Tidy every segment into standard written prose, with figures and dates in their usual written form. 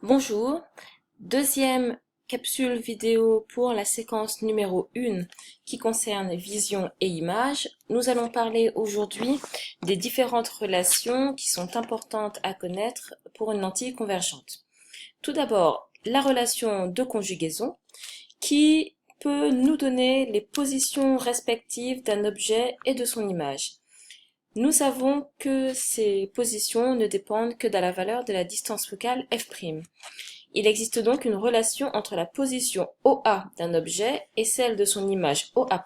Bonjour, deuxième capsule vidéo pour la séquence numéro 1 qui concerne vision et image. Nous allons parler aujourd'hui des différentes relations qui sont importantes à connaître pour une lentille convergente. Tout d'abord, la relation de conjugaison qui peut nous donner les positions respectives d'un objet et de son image. Nous savons que ces positions ne dépendent que de la valeur de la distance focale f'. Il existe donc une relation entre la position OA d'un objet et celle de son image OA',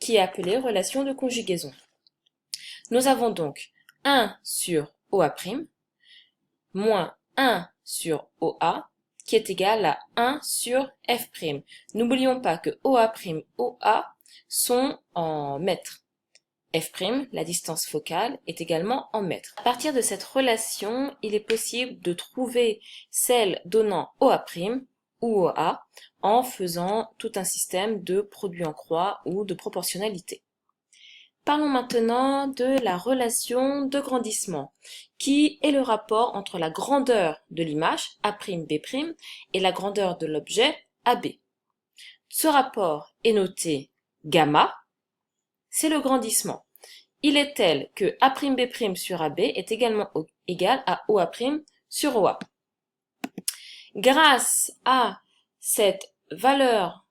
qui est appelée relation de conjugaison. Nous avons donc 1 sur OA' moins 1 sur OA, qui est égal à 1 sur f'. N'oublions pas que OA', OA sont en mètres. F', la distance focale, est également en mètres. À partir de cette relation, il est possible de trouver celle donnant OA' ou OA en faisant tout un système de produit en croix ou de proportionnalité. Parlons maintenant de la relation de grandissement, qui est le rapport entre la grandeur de l'image, A'B', et la grandeur de l'objet, AB. Ce rapport est noté gamma, c'est le grandissement. Il est tel que A'B' sur AB est également égal à OA' sur OA. Grâce à cette valeur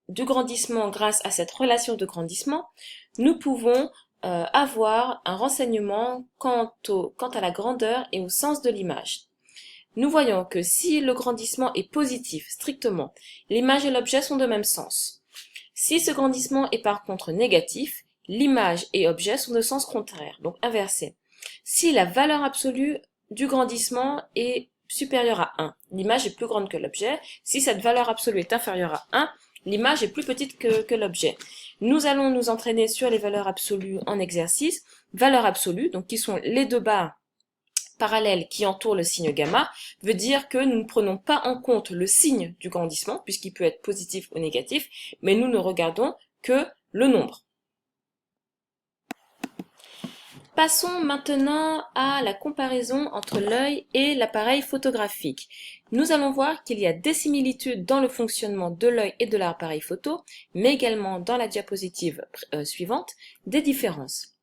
du grandissement, grâce à cette relation de grandissement, nous pouvons avoir un renseignement quant à la grandeur et au sens de l'image. Nous voyons que si le grandissement est positif, strictement, l'image et l'objet sont de même sens. Si ce grandissement est par contre négatif, l'image et objet sont de sens contraire, donc inversé. Si la valeur absolue du grandissement est supérieure à 1, l'image est plus grande que l'objet. Si cette valeur absolue est inférieure à 1, l'image est plus petite que l'objet. Nous allons nous entraîner sur les valeurs absolues en exercice. Valeurs absolues, donc qui sont les deux barres parallèles qui entourent le signe gamma, veut dire que nous ne prenons pas en compte le signe du grandissement, puisqu'il peut être positif ou négatif, mais nous ne regardons que le nombre. Passons maintenant à la comparaison entre l'œil et l'appareil photographique. Nous allons voir qu'il y a des similitudes dans le fonctionnement de l'œil et de l'appareil photo, mais également dans la diapositive suivante, des différences.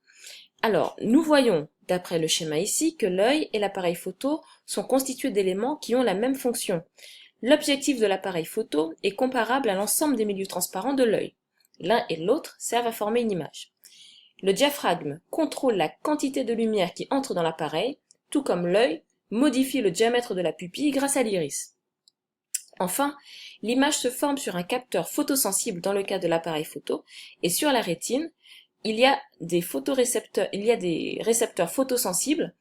Alors, nous voyons, d'après le schéma ici, que l'œil et l'appareil photo sont constitués d'éléments qui ont la même fonction. L'objectif de l'appareil photo est comparable à l'ensemble des milieux transparents de l'œil. L'un et l'autre servent à former une image. Le diaphragme contrôle la quantité de lumière qui entre dans l'appareil, tout comme l'œil modifie le diamètre de la pupille grâce à l'iris. Enfin, l'image se forme sur un capteur photosensible dans le cas de l'appareil photo, et sur la rétine, il y a des récepteurs photosensibles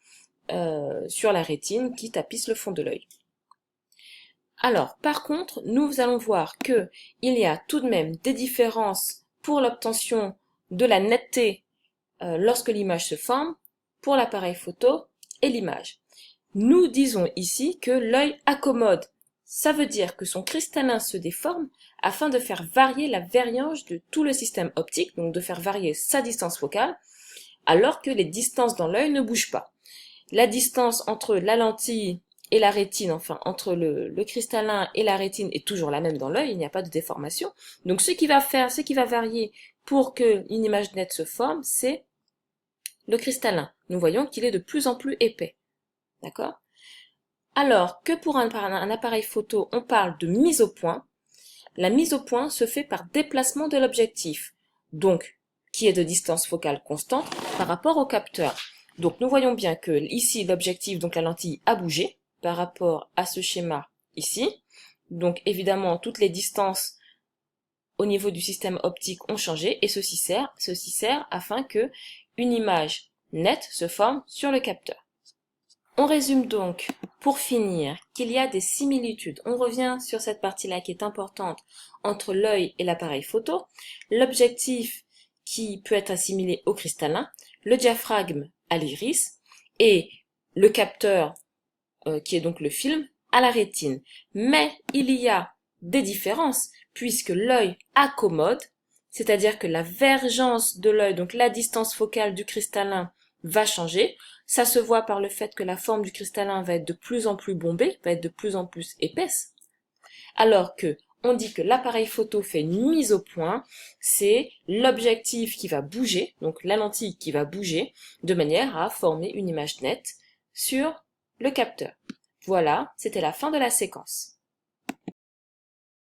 sur la rétine qui tapissent le fond de l'œil. Alors, par contre, nous allons voir qu'il y a tout de même des différences pour l'obtention de la netteté lorsque l'image se forme pour l'appareil photo et l'image. Nous disons ici que l'œil accommode. Ça veut dire que son cristallin se déforme afin de faire varier la variance de tout le système optique, donc de faire varier sa distance focale, alors que les distances dans l'œil ne bougent pas. La distance entre la lentille et la rétine, enfin entre le cristallin et la rétine est toujours la même dans l'œil, il n'y a pas de déformation. Donc ce qui va varier pour qu'une image nette se forme, c'est le cristallin. Nous voyons qu'il est de plus en plus épais. D'accord ? Alors que pour un appareil photo, on parle de mise au point, la mise au point se fait par déplacement de l'objectif, donc qui est de distance focale constante par rapport au capteur. Donc nous voyons bien que ici l'objectif, donc la lentille, a bougé par rapport à ce schéma ici. Donc évidemment toutes les distances au niveau du système optique ont changé et ceci sert afin que une image nette se forme sur le capteur. On résume donc, pour finir, qu'il y a des similitudes. On revient sur cette partie-là qui est importante entre l'œil et l'appareil photo, l'objectif qui peut être assimilé au cristallin, le diaphragme à l'iris et le capteur, qui est donc le film, à la rétine. Mais il y a des différences puisque l'œil accommode, c'est-à-dire que la vergence de l'œil, donc la distance focale du cristallin, va changer. Ça se voit par le fait que la forme du cristallin va être de plus en plus bombée, va être de plus en plus épaisse. Alors que on dit que l'appareil photo fait une mise au point, c'est l'objectif qui va bouger, donc la lentille qui va bouger, de manière à former une image nette sur le capteur. Voilà, c'était la fin de la séquence.